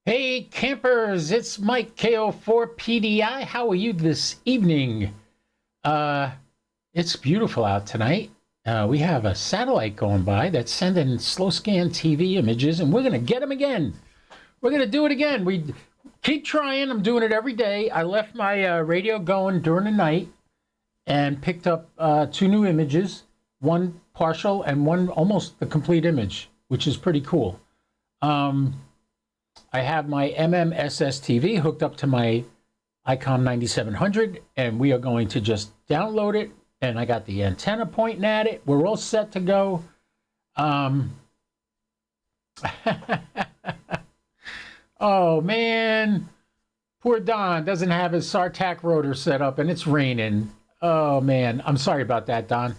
Hey campers, it's Mike KO4PDI. How are you this evening? Uh, it's beautiful out tonight. We have a satellite going by that's sending slow scan TV images, and we're going to get them again. We're going to do it again. We keep trying. I'm doing it every day. I left my radio going during the night and picked up two new images, one partial and one almost the complete image, which is pretty cool. I have my SSTV hooked up to my ICOM 9700, and we are going to just download it. And I got the antenna pointing at it. We're all set to go. Oh, man. Poor Don doesn't have his SARTAC rotor set up, and it's raining. Oh, man. I'm sorry about that, Don.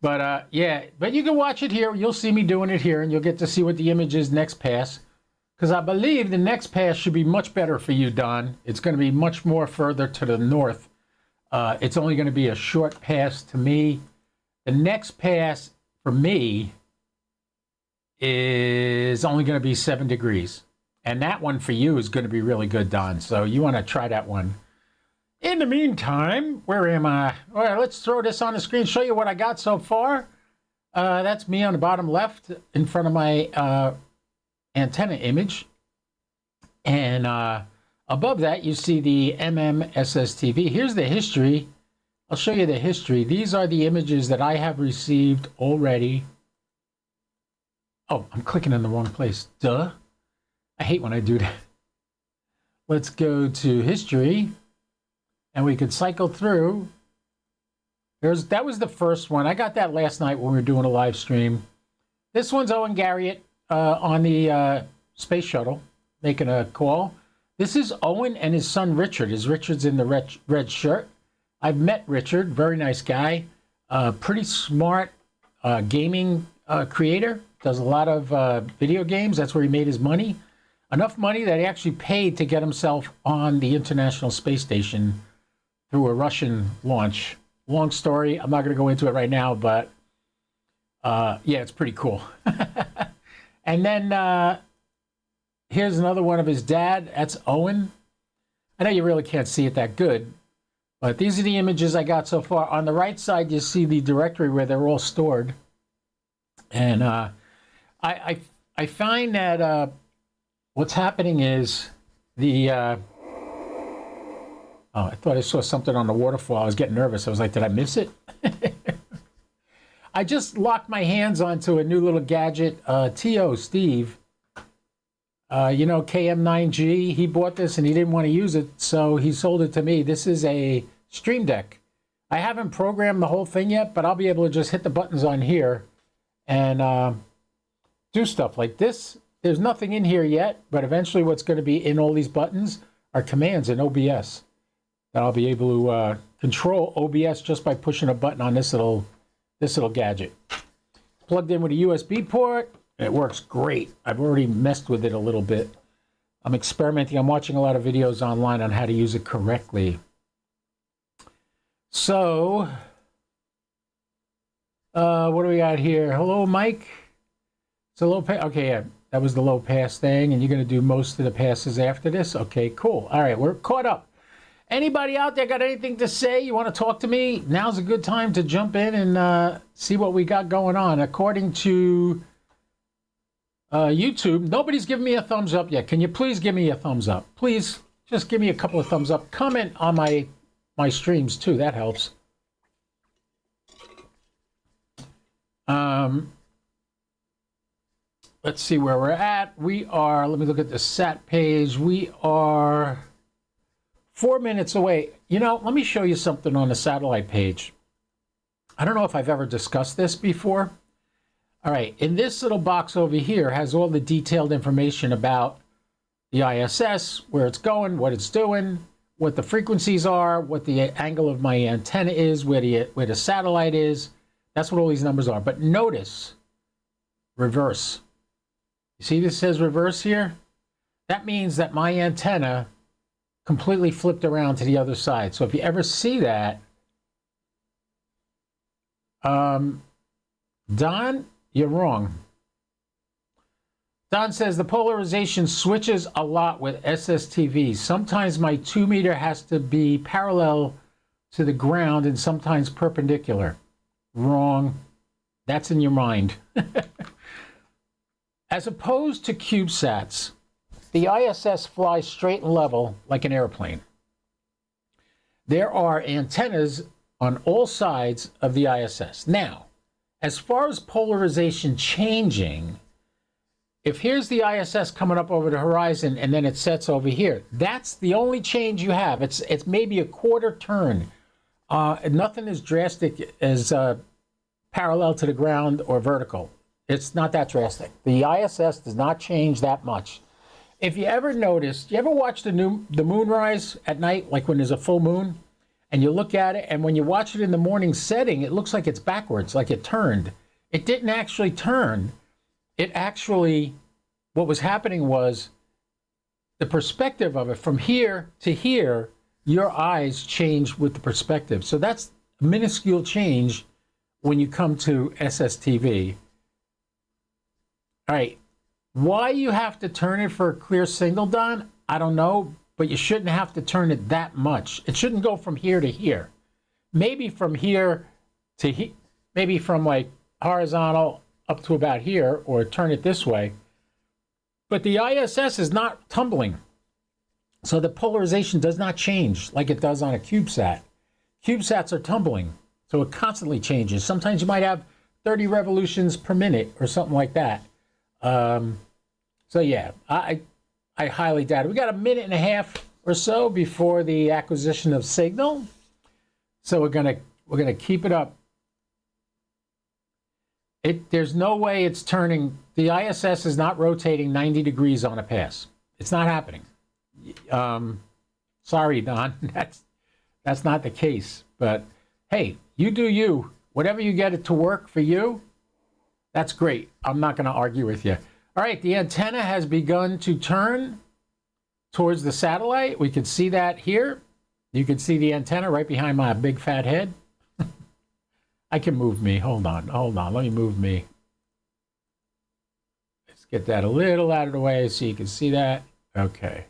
But, yeah. But you can watch it here. You'll see me doing it here, and you'll get to see what the image is next pass. Because I believe the next pass should be much better for you, Don. It's going to be much more further to the north. It's only going to be a short pass to me. The next pass for me is only going to be 7 degrees. And that one for you is going to be really good, Don. So you want to try that one. In the meantime, where am I? All right, let's throw this on the screen, show you what I got so far. That's me on the bottom left in front of my antenna image, and above that you see the SSTV. Here's the history. I'll show you the history. These are the images that I have received already. Oh, I'm clicking in the wrong place. Duh. I hate when I do that. Let's go to history, and we could cycle through. That was the first one. I got that last night when we were doing a live stream. This one's Owen Garriott on the space shuttle, making a call. This is Owen and his son Richard. Richard's in the red shirt. I've met Richard, very nice guy, pretty smart gaming creator, does a lot of video games. That's where he made his money. Enough money that he actually paid to get himself on the International Space Station through a Russian launch. Long story. I'm not going to go into it right now, but yeah, it's pretty cool. And then here's another one of his dad. That's Owen. I know you really can't see it that good, but these are the images I got so far. On the right side, you see the directory where they're all stored. And I find that what's happening is the... oh, I thought I saw something on the waterfall. I was getting nervous. I was like, did I miss it? I just locked my hands onto a new little gadget. T.O. Steve, you know, KM9G, he bought this and he didn't want to use it, so he sold it to me. This is a Stream Deck. I haven't programmed the whole thing yet, but I'll be able to just hit the buttons on here and do stuff like this. There's nothing in here yet, but eventually what's going to be in all these buttons are commands in OBS. That I'll be able to control OBS just by pushing a button on this little gadget. Plugged in with a USB port. It works great. I've already messed with it a little bit. I'm experimenting. I'm watching a lot of videos online on how to use it correctly. So, what do we got here? Hello, Mike. It's a low pass. Okay, yeah, that was the low pass thing, and you're going to do most of the passes after this? Okay, cool. All right, we're caught up. Anybody out there got anything to say? You want to talk to me? Now's a good time to jump in and see what we got going on. According to YouTube, nobody's given me a thumbs up yet. Can you please give me a thumbs up? Please, just give me a couple of thumbs up. Comment on my streams, too. That helps. Let's see where we're at. We are, let me look at the SAT page. We are 4 minutes away. You know, let me show you something on the satellite page. I don't know if I've ever discussed this before. All right, in this little box over here has all the detailed information about the ISS, where it's going, what it's doing, what the frequencies are, what the angle of my antenna is, where the satellite is. That's what all these numbers are. But notice, reverse. You see this says reverse here? That means that my antenna completely flipped around to the other side. So if you ever see that, Don, you're wrong. Don says the polarization switches a lot with SSTV. Sometimes my 2 meter has to be parallel to the ground and sometimes perpendicular. Wrong. That's in your mind. As opposed to CubeSats, the ISS flies straight and level like an airplane. There are antennas on all sides of the ISS. Now, as far as polarization changing, if here's the ISS coming up over the horizon and then it sets over here, that's the only change you have. It's maybe a quarter turn. Nothing as drastic as parallel to the ground or vertical. It's not that drastic. The ISS does not change that much. If you ever noticed, you ever watch the moon rise at night, like when there's a full moon, and you look at it, and when you watch it in the morning setting, it looks like it's backwards, like it turned. It didn't actually turn. It actually, what was happening was the perspective of it from here to here, your eyes changed with the perspective. So that's a minuscule change when you come to SSTV. All right, why you have to turn it for a clear signal, Don, I don't know, but you shouldn't have to turn it that much. It shouldn't go from here to here. Maybe from here to here, maybe from like horizontal up to about here, or turn it this way. But the ISS is not tumbling. So the polarization does not change like it does on a CubeSat. CubeSats are tumbling, so it constantly changes. Sometimes you might have 30 revolutions per minute or something like that. So yeah, I highly doubt it. We got a minute and a half or so before the acquisition of signal. So we're gonna keep it up. There's no way it's turning. The ISS is not rotating 90 degrees on a pass. It's not happening. Sorry, Don, that's not the case. But hey, you do you. Whatever you get it to work for you, that's great. I'm not going to argue with you. All right, the antenna has begun to turn towards the satellite. We can see that here. You can see the antenna right behind my big fat head. I can move me. Hold on. Let me move me. Let's get that a little out of the way so you can see that. Okay.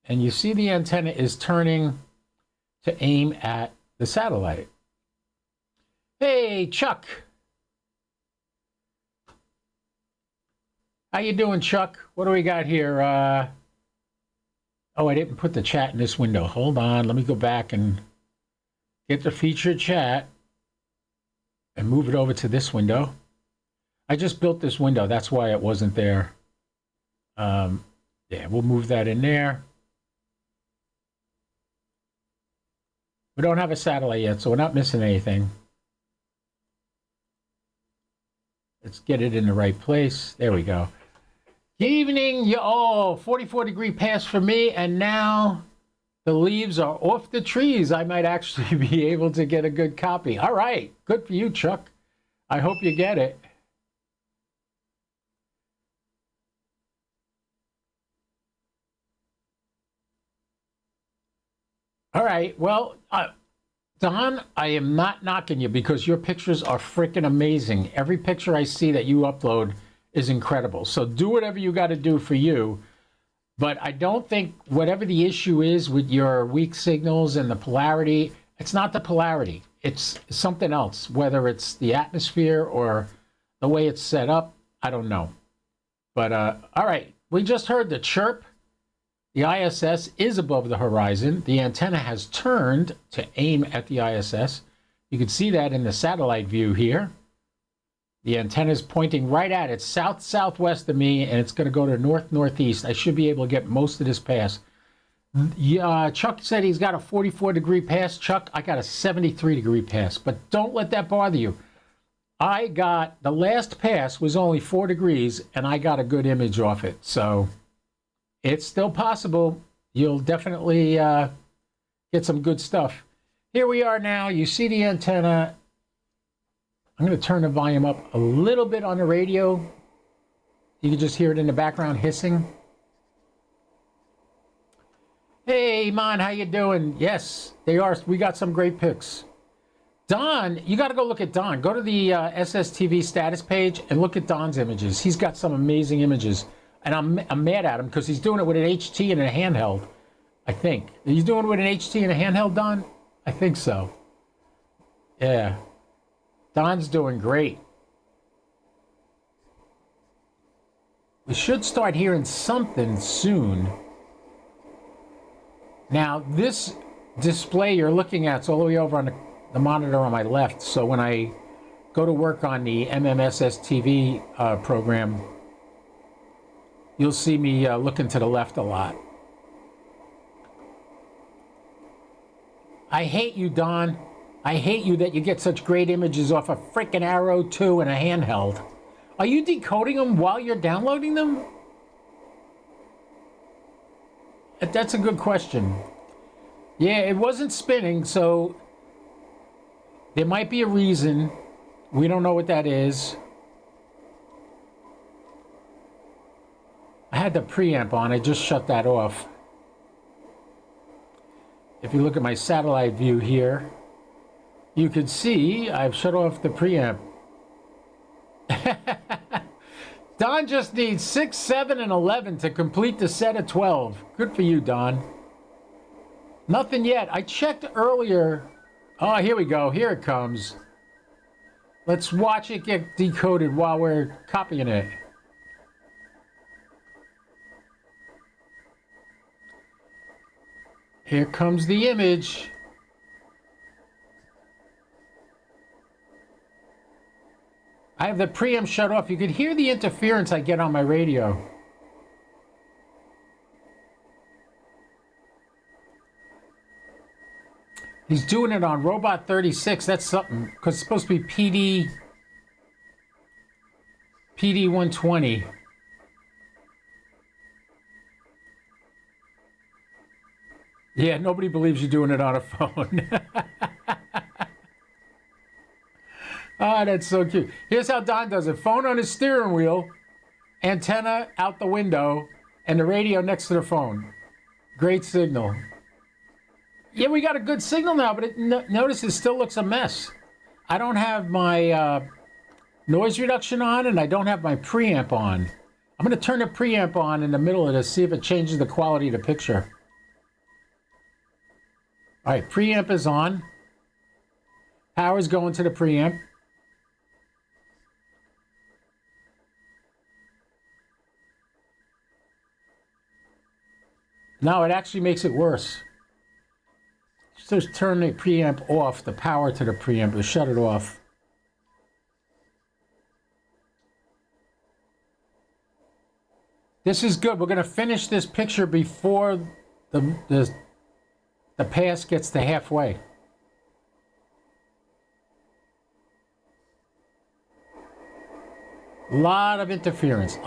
And you see the antenna is turning to aim at the satellite. Hey, Chuck. How you doing, Chuck? What do we got here? Oh, I didn't put the chat in this window. Hold on. Let me go back and get the featured chat and move it over to this window. I just built this window. That's why it wasn't there. Yeah, we'll move that in there. We don't have a satellite yet, so we're not missing anything. Let's get it in the right place. There we go. Good evening, you all. 44-degree pass for me, and now the leaves are off the trees. I might actually be able to get a good copy. All right, good for you, Chuck. I hope you get it. All right, well, Don, I am not knocking you because your pictures are freaking amazing. Every picture I see that you upload is incredible. So do whatever you got to do for you. But I don't think whatever the issue is with your weak signals and the polarity, it's not the polarity. It's something else, whether it's the atmosphere or the way it's set up. I don't know. But all right, we just heard the chirp. The ISS is above the horizon. The antenna has turned to aim at the ISS. You can see that in the satellite view here. The antenna is pointing right at it, south-southwest of me, and it's going to go to north-northeast. I should be able to get most of this pass. Chuck said he's got a 44-degree pass. Chuck, I got a 73-degree pass, but don't let that bother you. I got, the last pass was only 4 degrees, and I got a good image off it, so it's still possible. You'll definitely get some good stuff. Here we are now. You see the antenna. I'm going to turn the volume up a little bit on the radio. You can just hear it in the background hissing. Hey, Iman, how you doing? Yes, they are. We got some great pics. Don, you got to go look at Don. Go to the SSTV status page and look at Don's images. He's got some amazing images. And I'm mad at him because he's doing it with an HT and a handheld, I think. He's doing it with an HT and a handheld, Don? I think so. Yeah. Don's doing great. We should start hearing something soon. Now, this display you're looking at is all the way over on the monitor on my left. So when I go to work on the MMSS TV program, you'll see me looking to the left a lot. I hate you, Don. I hate you that you get such great images off a freaking Arrow 2 and a handheld. Are you decoding them while you're downloading them? That's a good question. Yeah, it wasn't spinning, so there might be a reason. We don't know what that is. I had the preamp on. I just shut that off. If you look at my satellite view here, you can see I've shut off the preamp. Don just needs 6, 7, and 11 to complete the set of 12. Good for you, Don. Nothing yet. I checked earlier. Oh, here we go. Here it comes. Let's watch it get decoded while we're copying it. Here comes the image. I have the preamp shut off. You could hear the interference I get on my radio. He's doing it on Robot 36. That's something, because it's supposed to be PD 120. Yeah, nobody believes you're doing it on a phone. Ah, that's so cute. Here's how Don does it. Phone on his steering wheel, antenna out the window, and the radio next to the phone. Great signal. Yeah, we got a good signal now, but notice it still looks a mess. I don't have my noise reduction on, and I don't have my preamp on. I'm going to turn the preamp on in the middle of this, see if it changes the quality of the picture. All right, preamp is on. Power's going to the preamp. No, it actually makes it worse. Just turn the preamp off, the power to the preamp, or shut it off. This is good. We're going to finish this picture before the pass gets to halfway. A lot of interference.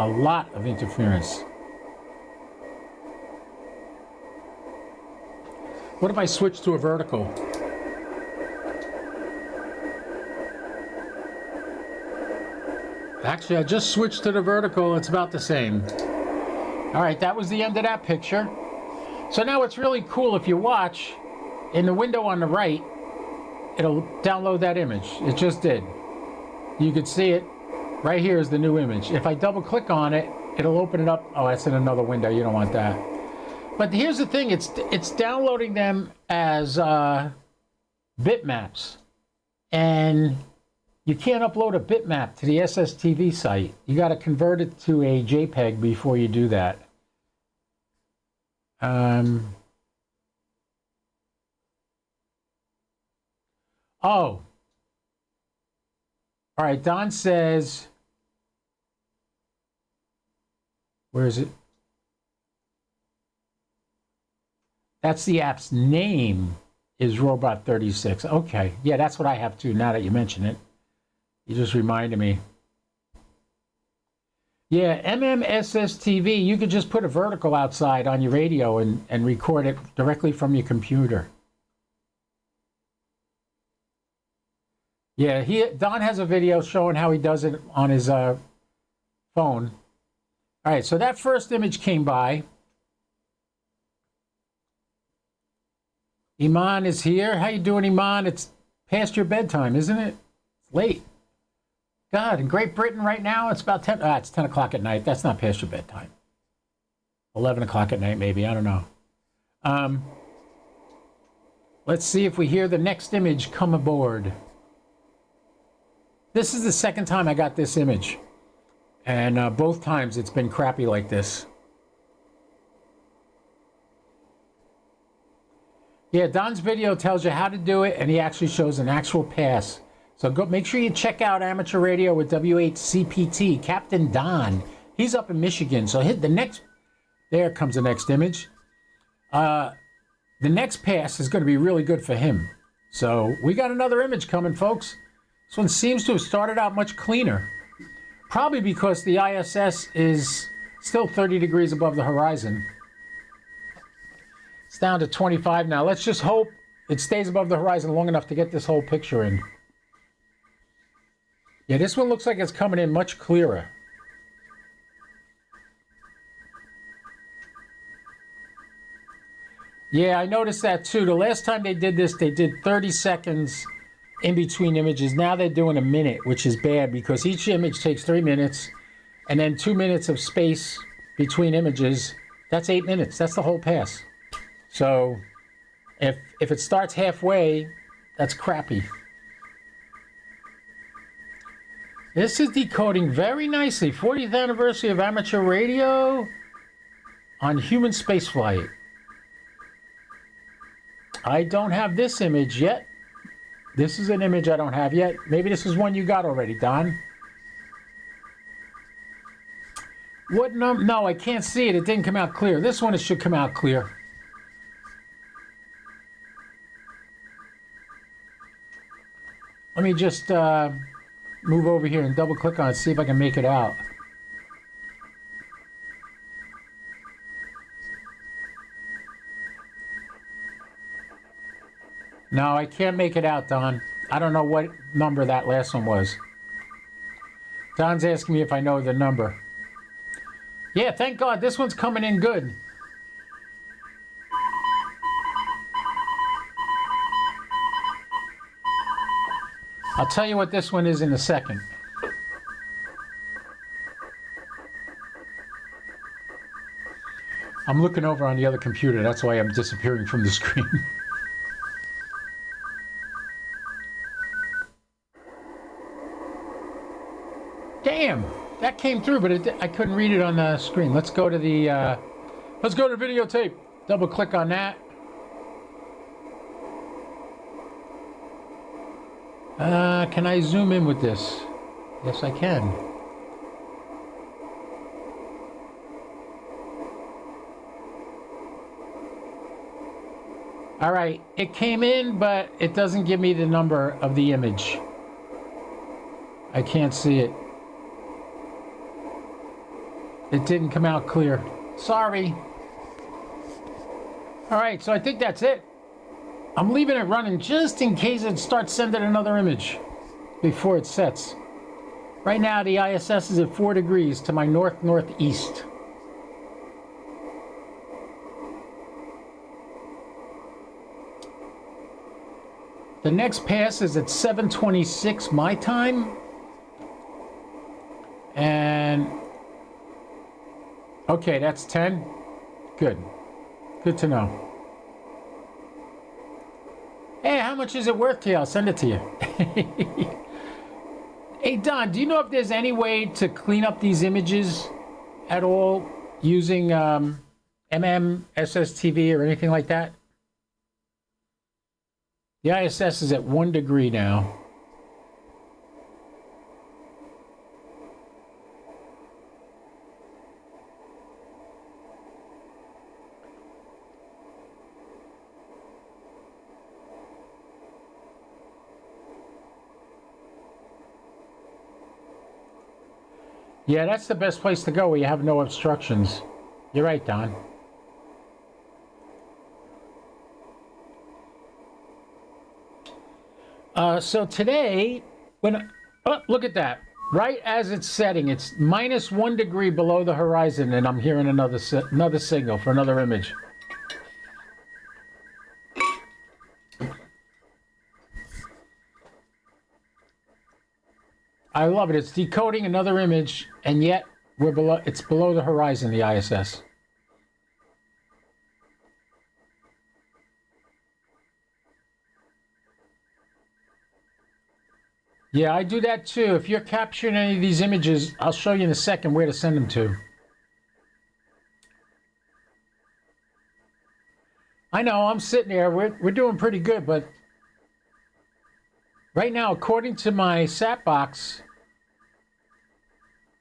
What if I switch to a vertical? Actually, I just switched to the vertical. It's about the same. All right, that was the end of that picture. So now it's really cool if you watch, in the window on the right, it'll download that image. It just did. You can see it. Right here is the new image. If I double click on it, it'll open it up. Oh, that's in another window. You don't want that. But here's the thing. It's downloading them as bitmaps. And you can't upload a bitmap to the SSTV site. You got to convert it to a JPEG before you do that. Oh. All right, Don says, where is it? That's the app's name is Robot 36. Okay, yeah, that's what I have too, now that you mention it. You just reminded me. Yeah, MMSS TV, you could just put a vertical outside on your radio and record it directly from your computer. Yeah, Don has a video showing how he does it on his phone. All right, so that first image came by. Iman is here. How you doing, Iman? It's past your bedtime, isn't it? It's late. God, in Great Britain right now, it's about 10. It's 10 o'clock at night. That's not past your bedtime. 11 o'clock at night, maybe. I don't know. Let's see if we hear the next image come aboard. This is the second time I got this image. And both times it's been crappy like this. Yeah, Don's video tells you how to do it, and he actually shows an actual pass. So go make sure you check out Amateur Radio with W8CPT, Captain Don. He's up in Michigan. So hit the next, there comes the next image. The next pass is going to be really good for him. So we got another image coming, folks. This one seems to have started out much cleaner. Probably because the ISS is still 30 degrees above the horizon. It's down to 25 now. Let's just hope it stays above the horizon long enough to get this whole picture in. Yeah, this one looks like it's coming in much clearer. Yeah, I noticed that too. The last time they did this, they did 30 seconds in between images. Now they're doing a minute, which is bad because each image takes 3 minutes and then 2 minutes of space between images. That's 8 minutes. That's the whole pass. So if it starts halfway, that's crappy. This is decoding very nicely. 40th anniversary of amateur radio on human spaceflight. I don't have this image yet. This is an image I don't have yet. Maybe this is one you got already, Don. What number? No, I can't see it. It didn't come out clear. This one, it should come out clear. Let me just move over here and double click on it, see if I can make it out. No, I can't make it out, Don. I don't know what number that last one was. Don's asking me if I know the number. Yeah, thank God this one's coming in good. I'll tell you what this one is in a second. I'm looking over on the other computer. That's why I'm disappearing from the screen. Damn, that came through, but I couldn't read it on the screen. Let's go to the videotape. Double click on that. Can I zoom in with this? Yes, I can. All right, it came in, but it doesn't give me the number of the image. I can't see it. It didn't come out clear. Sorry. All right, so I think that's it. I'm leaving it running just in case it starts sending another image before it sets. Right now, the ISS is at 4 degrees to my north-northeast. The next pass is at 7:26 my time. And okay, that's 10. Good. Good to know. Hey, how much is it worth to you? I'll send it to you. Hey, Don, do you know if there's any way to clean up these images at all using SSTV or anything like that? The ISS is at 1 degree now. Yeah, that's the best place to go where you have no obstructions. You're right, Don. So today, look at that. Right as it's setting, it's minus 1 degree below the horizon, and I'm hearing another signal for another image. I love it. It's decoding another image, and yet we're below. It's below the horizon, the ISS. Yeah, I do that too. If you're capturing any of these images, I'll show you in a second where to send them to. I know, I'm sitting there. We're doing pretty good, but right now, according to my sat box,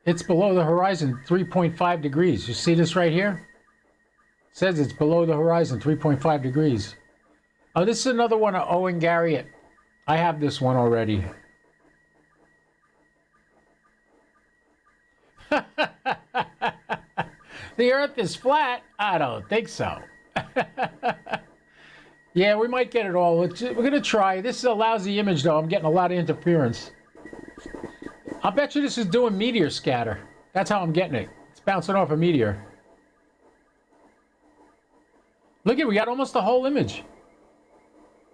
it's below the horizon, 3.5 degrees. You see this right here? It says it's below the horizon, 3.5 degrees. Oh, this is another one of Owen Garriott. I have this one already. The Earth is flat? I don't think so. Yeah, we might get it all. We're going to try. This is a lousy image, though. I'm getting a lot of interference. I'll bet you this is doing meteor scatter. That's how I'm getting it. It's bouncing off a meteor. Look at it. We got almost the whole image.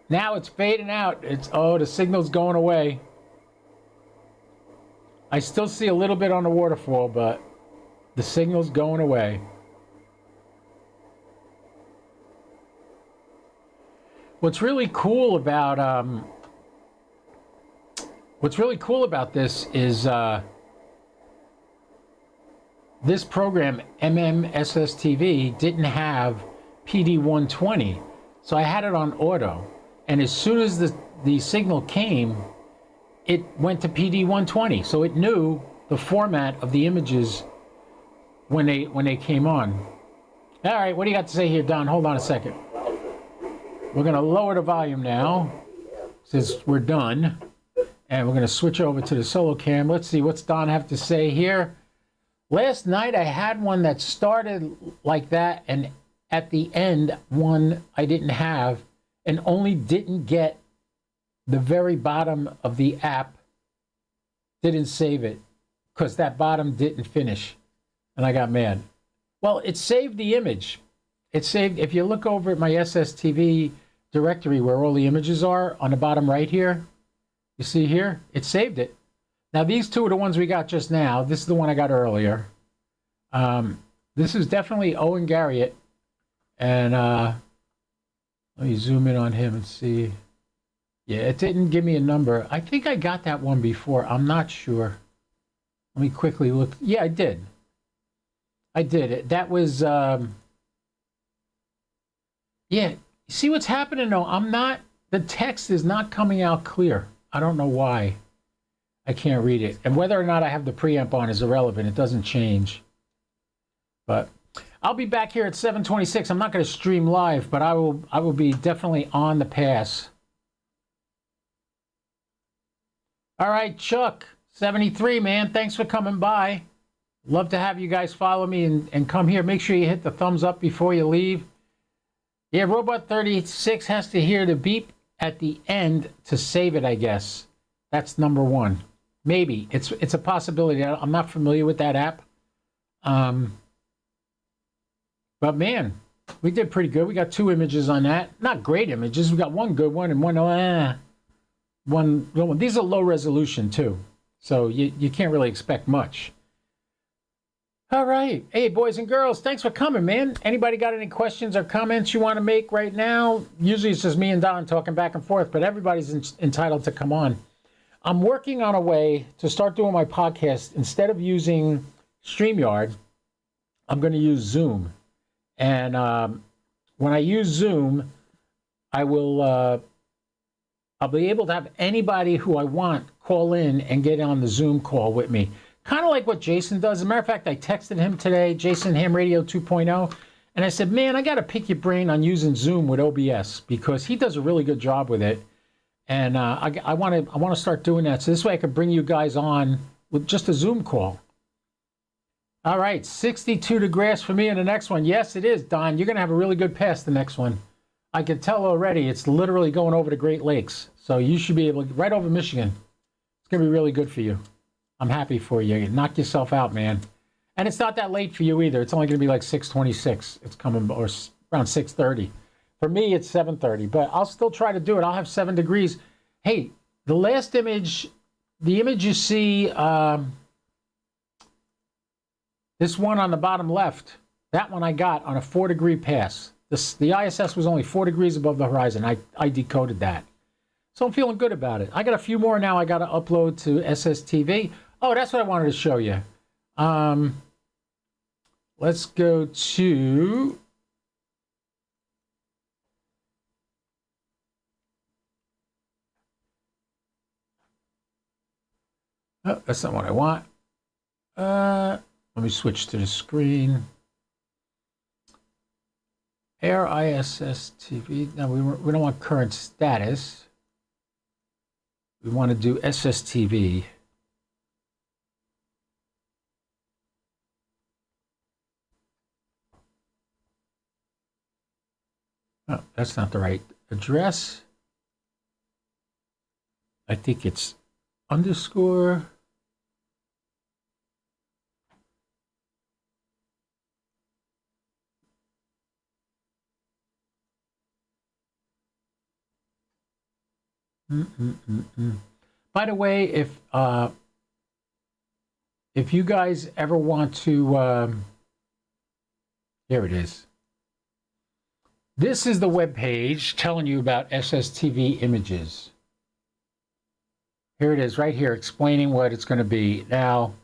Now it's fading out. Oh, the signal's going away. I still see a little bit on the waterfall, but the signal's going away. What's really cool about this is this program SSTV didn't have PD 120, so I had it on auto, and as soon as the signal came, it went to PD 120, so it knew the format of the images when they came on. All right, what do you got to say here, Don? Hold on a second. We're going to lower the volume now, since we're done. And we're going to switch over to the solo cam. Let's see, what's Don have to say here? Last night I had one that started like that, and at the end, one I didn't have, and only didn't get the very bottom of the app. Didn't save it, because that bottom didn't finish. And I got mad. Well, it saved the image. It saved, if you look over at my SSTV directory where all the images are, on the bottom right here, you see here, it saved it. Now these two are the ones we got just now. This is the one I got earlier. This is definitely Owen Garriott. And let me zoom in on him and see. Yeah, it didn't give me a number. I think I got that one before. I'm not sure. Let me quickly look. Yeah, I did. I did. That was, yeah, see what's happening though? The text is not coming out clear. I don't know why. I can't read it. And whether or not I have the preamp on is irrelevant. It doesn't change. But I'll be back here at 7:26. I'm not going to stream live, but I will be definitely on the pass. All right, Chuck, 73, man. Thanks for coming by. Love to have you guys follow me and come here. Make sure you hit the thumbs up before you leave. Yeah, Robot 36 has to hear the beep at the end to save it, I guess. That's number one. Maybe. It's a possibility. I'm not familiar with that app. But man, we did pretty good. We got 2 images on that. Not great images. We got one good one and one. These are low resolution too. So you can't really expect much. All right. Hey, boys and girls, thanks for coming, man. Anybody got any questions or comments you want to make right now? Usually it's just me and Don talking back and forth, but everybody's entitled to come on. I'm working on a way to start doing my podcast. Instead of using StreamYard, I'm going to use Zoom. And when I use Zoom, I'll be able to have anybody who I want call in and get on the Zoom call with me. Kind of like what Jason does. As a matter of fact, I texted him today, Jason Ham Radio 2.0, and I said, man, I got to pick your brain on using Zoom with OBS because he does a really good job with it. And I want to start doing that. So this way I can bring you guys on with just a Zoom call. All right, 62 degrees for me in the next one. Yes, it is, Don. You're going to have a really good pass the next one. I can tell already it's literally going over the Great Lakes. So you should be able to, right over Michigan. It's going to be really good for you. I'm happy for you. Knock yourself out, man. And it's not that late for you either. It's only going to be like 6:26. It's coming, or around 6:30. For me, it's 7:30, but I'll still try to do it. I'll have 7 degrees. Hey, the last image the image you see, this one on the bottom left, that one I got on a 4-degree pass. The ISS was only 4 degrees above the horizon. I decoded that. So I'm feeling good about it. I got a few more now I got to upload to SSTV. Oh, that's what I wanted to show you. Let's go to... Oh, that's not what I want. Let me switch to the screen. Air ISS TV. No, we don't want current status. We want to do SSTV. Oh, that's not the right address. I think it's underscore. By the way, if you guys ever want to, here it is. This is the web page telling you about SSTV images. Here it is, right here, explaining what it's going to be. Now,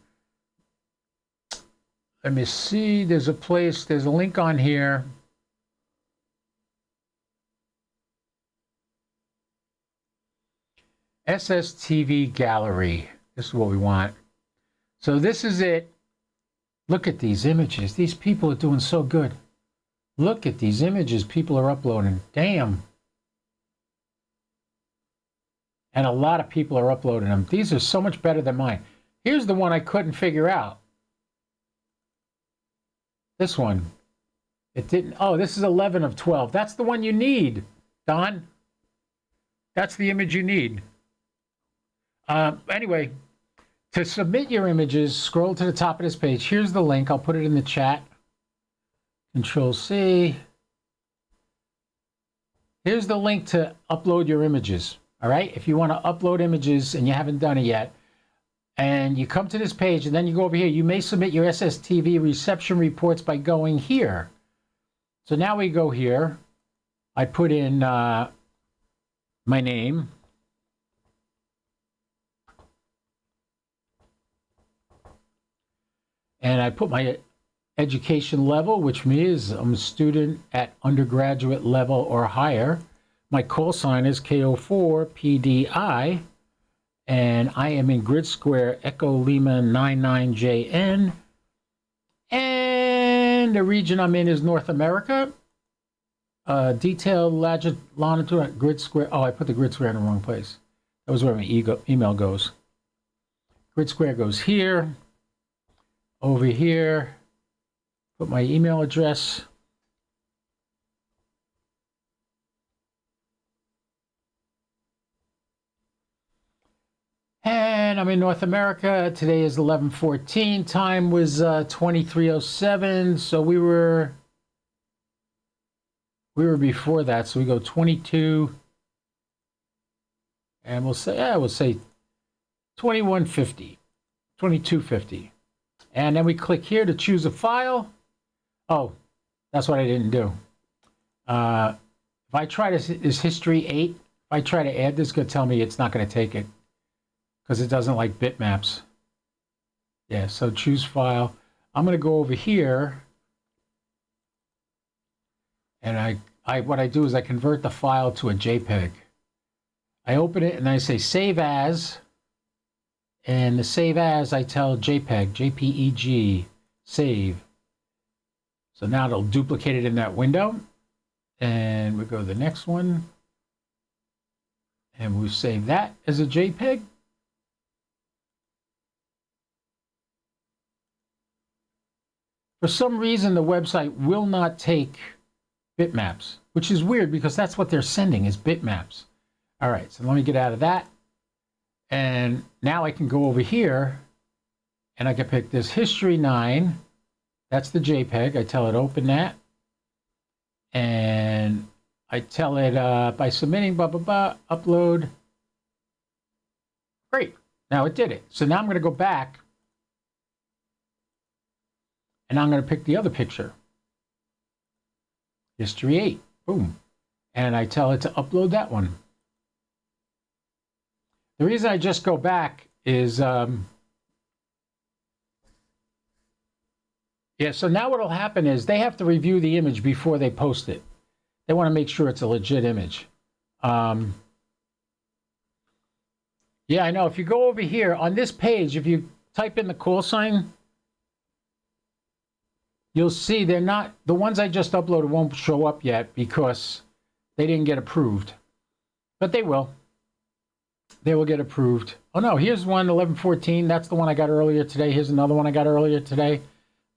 let me see. There's a link on here. SSTV gallery. This is what we want. So this is it. Look at these images. These people are doing so good. Look at these images people are uploading. Damn. And a lot of people are uploading them. These are so much better than mine. Here's the one I couldn't figure out. This one. It didn't. Oh, this is 11 of 12. That's the one you need, Don. That's the image you need. Anyway, to submit your images, scroll to the top of this page. Here's the link. I'll put it in the chat. Control C. Here's the link to upload your images. All right. If you want to upload images and you haven't done it yet, and you come to this page and then you go over here, you may submit your SSTV reception reports by going here. So now we go here. I put in my name. And I put my education level, which means I'm a student at undergraduate level or higher. My call sign is K04PDI, and I am in grid square Echo Lima 99JN. And the region I'm in is North America. Detailed longitude grid square. Oh, I put the grid square in the wrong place. That was where my email goes. Grid square goes here. Over here, put my email address. And I'm in North America. Today is 11:14. Time was 23:07. So we were before that. So we go 22, and we'll say 21:50, 22:50. And then we click here to choose a file. Oh, that's what I didn't do. If I try this history 8, if I try to add this, it's going to tell me it's not going to take it because it doesn't like bitmaps. Yeah, so choose file. I'm going to go over here. And what I do is I convert the file to a JPEG. I open it and I say save as. And the save as, I tell JPEG, JPEG, save. So now it'll duplicate it in that window. And we go to the next one. And we save that as a JPEG. For some reason, the website will not take bitmaps, which is weird because that's what they're sending is bitmaps. All right, so let me get out of that. And now I can go over here and I can pick this history 9. That's the JPEG. I tell it open that. And I tell it by submitting, blah, blah, blah, upload. Great. Now it did it. So now I'm going to go back and I'm going to pick the other picture. History 8. Boom. And I tell it to upload that one. The reason I just go back is, yeah, so now what will happen is they have to review the image before they post it. They want to make sure it's a legit image. Yeah, I know. If you go over here on this page, if you type in the call sign, you'll see they're not, the ones I just uploaded won't show up yet because they didn't get approved. But they will. They will get approved. Oh no, here's one, 1114. That's the one I got earlier today. Here's another one I got earlier today.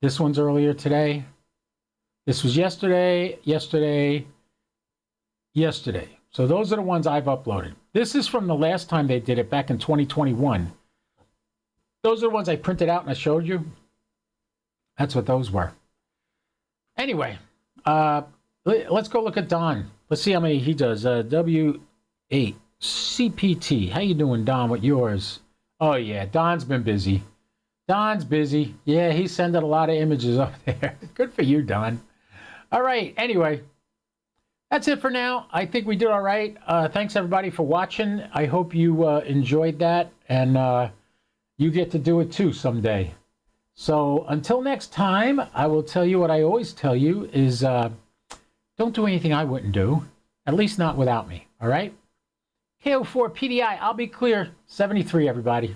This one's earlier today. This was yesterday, yesterday. So those are the ones I've uploaded. This is from the last time they did it back in 2021. Those are the ones I printed out and I showed you. That's what those were. Anyway, let's go look at Don. Let's see how many he does. W8 CPT. How you doing, Don, with yours? Oh, yeah, Don's been busy. Don's busy. Yeah, he's sending a lot of images up there. Good for you, Don. All right, anyway. That's it for now. I think we did all right. Thanks, everybody, for watching. I hope you enjoyed that, and you get to do it, too, someday. So until next time, I will tell you what I always tell you is don't do anything I wouldn't do, at least not without me, all right? KO4 PDI, I'll be clear. 73, everybody.